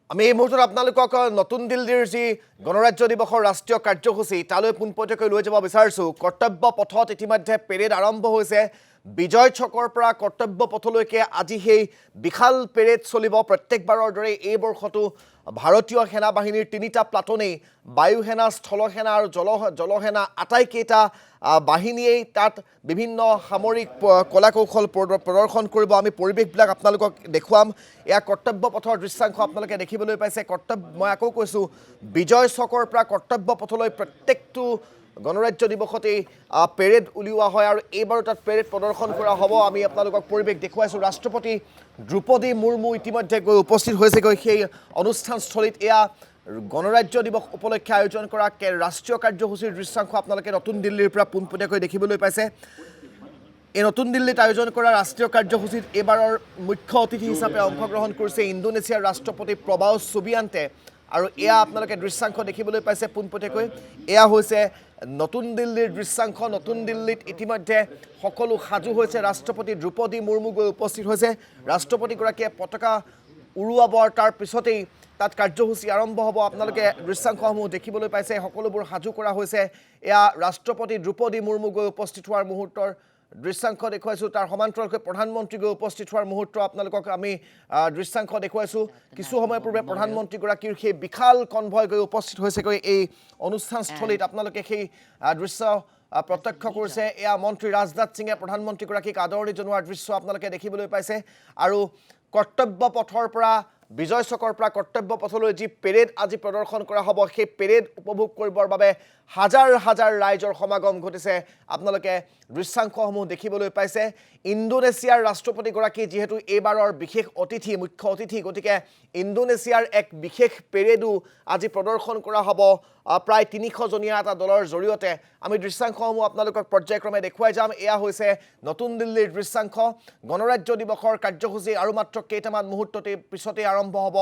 আমি এই মুহূৰ্তত আপোনালোকক নতুন দিল্লীৰ যি গণৰাজ্য দিৱসৰ ৰাষ্ট্ৰীয় কাৰ্যসূচী তালৈ পোনপটীয়াকৈ লৈ যাব বিচাৰিছোঁ। কৰ্তব্য পথত ইতিমধ্যে পেৰেড আৰম্ভ হৈছে। বিজয় চকৰ পৰা কৰ্তব্য পথলৈকে আজি সেই বিশাল পেৰেড চলিব। প্ৰত্যেকবাৰৰ দৰে এই বৰ্ষতো ভাৰতীয় সেনা বাহিনীৰ তিনিটা প্লাটুনেই বায়ু সেনা, স্থল সেনা আৰু জলসেনা আটাইকেইটা বাহিনীয়েই তাত বিভিন্ন সামৰিক কলা কৌশল প্ৰদৰ্শন কৰিব। আমি পৰিৱেশবিলাক আপোনালোকক দেখুৱাম। এয়া কৰ্তব্য পথৰ দৃশ্যাংশ আপোনালোকে দেখিবলৈ পাইছে। মই আকৌ কৈছোঁ, বিজয় চকৰ পৰা কৰ্তব্য পথলৈ প্ৰত্যেকটো গণৰাজ্য দিৱসতেই পেৰেড উলিওৱা হয় আৰু এইবাৰো তাত পেৰেড প্ৰদৰ্শন কৰা হ'ব। আমি আপোনালোকক পৰিৱেশ দেখুৱাইছোঁ। ৰাষ্ট্ৰপতি দ্ৰৌপদী মুৰ্মু ইতিমধ্যে গৈ উপস্থিত হৈছেগৈ সেই অনুষ্ঠানস্থলীত। এয়া গণৰাজ্য দিৱস উপলক্ষে আয়োজন কৰা ৰাষ্ট্ৰীয় কাৰ্যসূচীৰ দৃশ্যাংশ আপোনালোকে নতুন দিল্লীৰ পৰা পোনপটীয়াকৈ দেখিবলৈ পাইছে। এই নতুন দিল্লীত আয়োজন কৰা ৰাষ্ট্ৰীয় কাৰ্যসূচীত এইবাৰৰ মুখ্য অতিথি হিচাপে অংশগ্ৰহণ কৰিছে ইণ্ডোনেছিয়াৰ ৰাষ্ট্ৰপতি প্ৰবাও চুবিয়ান্তে। আৰু এয়া আপোনালোকে দৃশ্যাংশ দেখিবলৈ পাইছে পোনপটীয়াকৈ। এয়া হৈছে নতুন দিল্লীৰ দৃশ্যাংশ। নতুন দিল্লীত ইতিমধ্যে সকলো সাজু হৈছে। ৰাষ্ট্ৰপতি দ্ৰৌপদী মুৰ্মু গৈ উপস্থিত হৈছে। ৰাষ্ট্ৰপতিগৰাকীয়ে পতাকা উৰুৱাব আৰু তাৰ পিছতেই তাত কাৰ্যসূচী আৰম্ভ হ'ব। আপোনালোকে দৃশ্যাংশসমূহ দেখিবলৈ পাইছে। সকলোবোৰ সাজু কৰা হৈছে। এয়া ৰাষ্ট্ৰপতি দ্ৰৌপদী মুৰ্মু গৈ উপস্থিত হোৱাৰ মুহূৰ্তৰ দৃশ্যাংশ দেখুৱাইছোঁ। তাৰ সমান্তৰালকৈ প্ৰধানমন্ত্ৰী গৈ উপস্থিত হোৱাৰ মুহূৰ্ত আপোনালোকক আমি দৃশ্যাংশ দেখুৱাইছোঁ। কিছু সময় পূৰ্বে প্ৰধানমন্ত্ৰীগৰাকীৰ সেই বিশাল কনভয় গৈ উপস্থিত হৈছেগৈ এই অনুষ্ঠানস্থলীত। আপোনালোকে সেই দৃশ্য প্ৰত্যক্ষ কৰিছে। এয়া মন্ত্ৰী ৰাজনাথ সিঙে প্ৰধানমন্ত্ৰীগৰাকীক আদৰণি জনোৱাৰ দৃশ্য আপোনালোকে দেখিবলৈ পাইছে। আৰু কৰ্তব্য পথৰ পৰা বিজয় চকৰ পৰা কৰ্তব্য পথলৈ যি পেৰেড আজি প্ৰদৰ্শন কৰা হ'ব, সেই পেৰেড উপভোগ কৰিবৰ বাবে হাজাৰ হাজাৰ ৰাইজৰ সমাগম ঘটিছে। আপোনালোকে দৃশ্যাংশসমূহ দেখিবলৈ পাইছে। ইণ্ডোনেছিয়াৰ ৰাষ্ট্ৰপতিগৰাকী যিহেতু এইবাৰৰ বিশেষ অতিথি, মুখ্য অতিথি, গতিকে ইণ্ডোনেছিয়াৰ এক বিশেষ পেৰেডো আজি প্ৰদৰ্শন কৰা হ'ব প্ৰায় ৩০০জনীয়া এটা দলৰ জৰিয়তে। আমি দৃশ্যাংশসমূহ আপোনালোকক পৰ্যায়ক্ৰমে দেখুৱাই যাম। এয়া হৈছে নতুন দিল্লীৰ দৃশ্যাংশ। গণৰাজ্য দিৱসৰ কাৰ্যসূচী আৰু মাত্ৰ কেইটামান মুহূৰ্ততে পিছতেই আৰম্ভ হ'ব।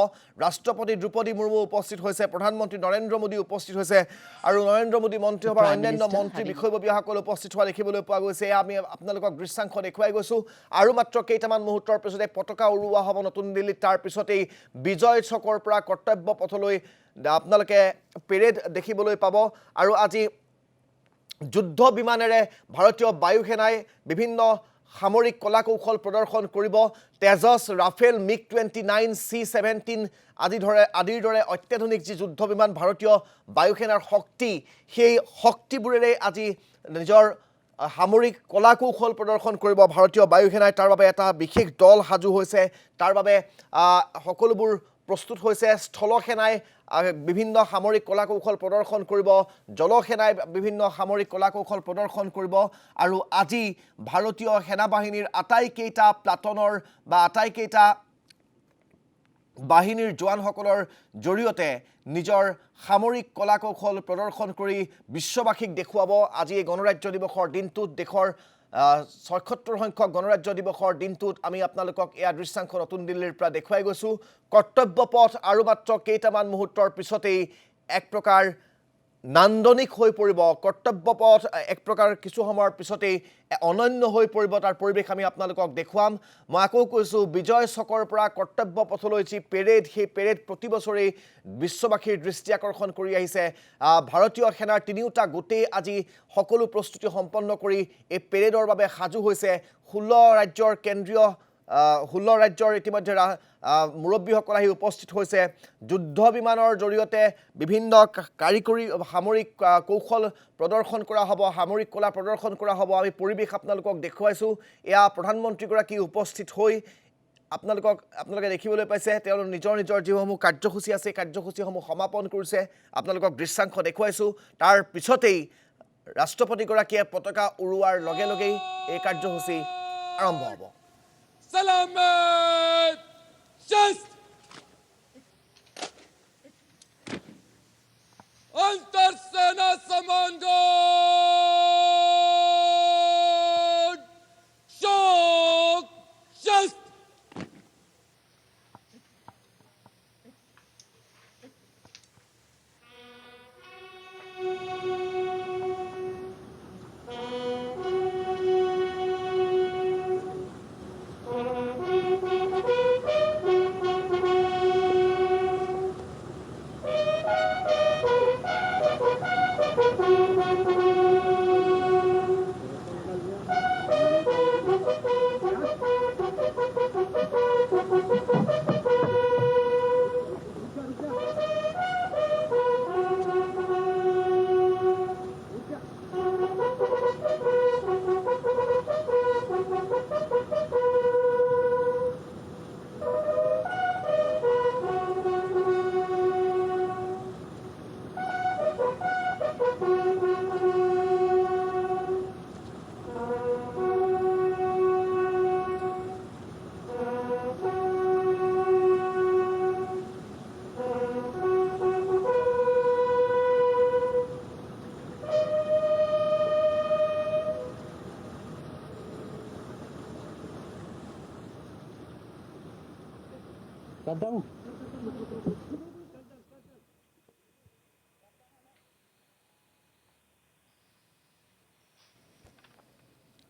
ৰাষ্ট্ৰপতি দ্ৰৌপদী মুৰ্মু উপস্থিত হৈছে, প্ৰধানমন্ত্ৰী নৰেন্দ্ৰ মোদী উপস্থিত হৈছে আৰু নৰেন্দ্ৰ মোদী মন্ত্ৰীসভাৰ অন্যান্য মন্ত্ৰী বিষয়ববীয়াসকল উপস্থিত হোৱা দেখিবলৈ পোৱা গৈছে। আমি আপোনালোকক দৃশ্যাংশ দেখুৱাই গৈছোঁ। আৰু মাত্ৰ কেইটামান মুহূৰ্তৰ পিছতে পতাকা উৰুওৱা হ'ব নতুন দিল্লীত। তাৰ পিছতেই বিজয় চকৰ পৰা কৰ্তব্য পথলৈ আপোনালোকে পেৰেড দেখিবলৈ পাব। আৰু আজি যুদ্ধ বিমানেৰে ভাৰতীয় বায়ু সেনাই বিভিন্ন সামৰিক কলা কৌশল প্ৰদৰ্শন কৰিব। তেজছ, ৰাফেল, MiG-29, C-17 আদিৰ দৰে অত্যাধুনিক যি যুদ্ধ বিমান ভাৰতীয় বায়ু সেনাৰ শক্তি, সেই শক্তিবোৰেৰে আজি নিজৰ সামৰিক কলা কৌশল প্ৰদৰ্শন কৰিব ভাৰতীয় বায়ু সেনাই। তাৰ বাবে এটা বিশেষ দল সাজু হৈছে। তাৰ বাবে সকলোবোৰ প্ৰস্তুত হৈছে। স্থল সেনাই বিভিন্ন সামৰিক কলা কৌশল প্ৰদৰ্শন কৰিব, জলসেনাই বিভিন্ন সামৰিক কলা কৌশল প্ৰদৰ্শন কৰিব। আৰু আজি ভাৰতীয় সেনা বাহিনীৰ আটাইকেইটা প্লাটনৰ বা আটাইকেইটা বাহিনীৰ জোৱানসকলৰ জৰিয়তে নিজৰ সামৰিক কলা কৌশল প্ৰদৰ্শন কৰি বিশ্ববাসীক দেখুৱাব। আজি এই গণৰাজ্য দিৱসৰ দিনটোত, দেশৰ ৭৬ সংখ্যক গণৰাজ্য দিৱসৰ দিনটোত আমি আপোনালোকক এয়া দৃশ্যাংশ নতুন দিল্লীৰ পৰা দেখুৱাই গৈছোঁ। কৰ্তব্য পথ আৰু মাত্ৰ কেইটামান মুহূৰ্তৰ পিছতেই এক প্ৰকাৰ নান্দনিক হৈ পৰিব। কৰ্তব্য পথ এক প্ৰকাৰ কিছু সময়ৰ পিছতেই অনন্য হৈ পৰিব। তাৰ পৰিৱেশ আমি আপোনালোকক দেখুৱাম। মই আকৌ কৈছোঁ, বিজয় চকৰ পৰা কৰ্তব্য পথলৈ যি পেৰেড, সেই পেৰেড প্ৰতি বছৰেই বিশ্ববাসীৰ দৃষ্টি আকৰ্ষণ কৰি আহিছে। ভাৰতীয় সেনাৰ তিনিওটা গোটেই আজি সকলো প্ৰস্তুতি সম্পন্ন কৰি এই পেৰেডৰ বাবে সাজু হৈছে। 16 ৰাজ্যৰ ইতিমধ্যে মুৰব্বীসকল আহি উপস্থিত হৈছে। যুদ্ধ বিমানৰ জৰিয়তে বিভিন্ন কাৰিকৰী সামৰিক কৌশল প্ৰদৰ্শন কৰা হ'ব, সামৰিক কলা প্ৰদৰ্শন কৰা হ'ব। আমি পৰিৱেশ আপোনালোকক দেখুৱাইছোঁ। এয়া প্ৰধানমন্ত্ৰীগৰাকী উপস্থিত হৈ আপোনালোকে দেখিবলৈ পাইছে। তেওঁলোক নিজৰ যিসমূহ কাৰ্যসূচী আছে, কাৰ্যসূচীসমূহ সমাপন কৰিছে। আপোনালোকক দৃশ্যাংশ দেখুৱাইছোঁ। তাৰ পিছতেই ৰাষ্ট্ৰপতিগৰাকীয়ে পতাকা উৰুৱাৰ লগে লগেই এই কাৰ্যসূচী আৰম্ভ হ'ব। Selamat! Just! Antarsena Samandan! Şok! Just! Dadang.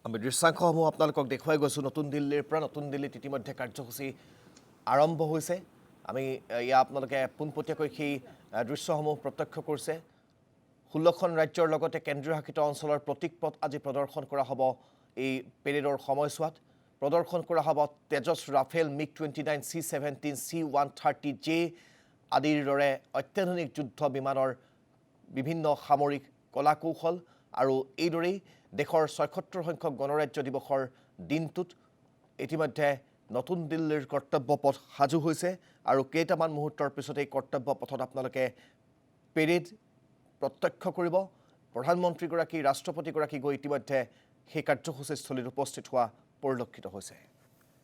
আমি দৃশ্যাংশসমূহ আপোনালোকক দেখুৱাই গৈছোঁ নতুন দিল্লীৰ পৰা। নতুন দিল্লীত ইতিমধ্যে কাৰ্যসূচী আৰম্ভ হৈছে। আমি ইয়াত আপোনালোকে পোনপটীয়াকৈ সেই দৃশ্যসমূহ প্ৰত্যক্ষ কৰিছে। 16খন ৰাজ্যৰ লগতে কেন্দ্ৰীয় শাসিত অঞ্চলৰ প্ৰতীক পথ আজি প্ৰদৰ্শন কৰা হ'ব। এই পেৰেডৰ সময়ছোৱাত প্ৰদৰ্শন কৰা হ'ব Tejas Rafale, MiG-29, C-17, C-130J আদিৰ দৰে অত্যাধুনিক যুদ্ধ বিমানৰ বিভিন্ন সামৰিক কলা কৌশল। আৰু এইদৰেই দেশৰ ৭৬ সংখ্যক গণৰাজ্য দিৱসৰ দিনটোত ইতিমধ্যে নতুন দিল্লীৰ কৰ্তব্য পথ সাজু হৈছে। আৰু কেইটামান মুহূৰ্তৰ পিছতে এই কৰ্তব্য পথত আপোনালোকে পেৰেড প্ৰত্যক্ষ কৰিব। প্ৰধানমন্ত্ৰীগৰাকী, ৰাষ্ট্ৰপতিগৰাকী গৈ ইতিমধ্যে সেই কাৰ্যসূচীস্থলীত উপস্থিত হোৱা পৰিলক্ষিত হৈছে।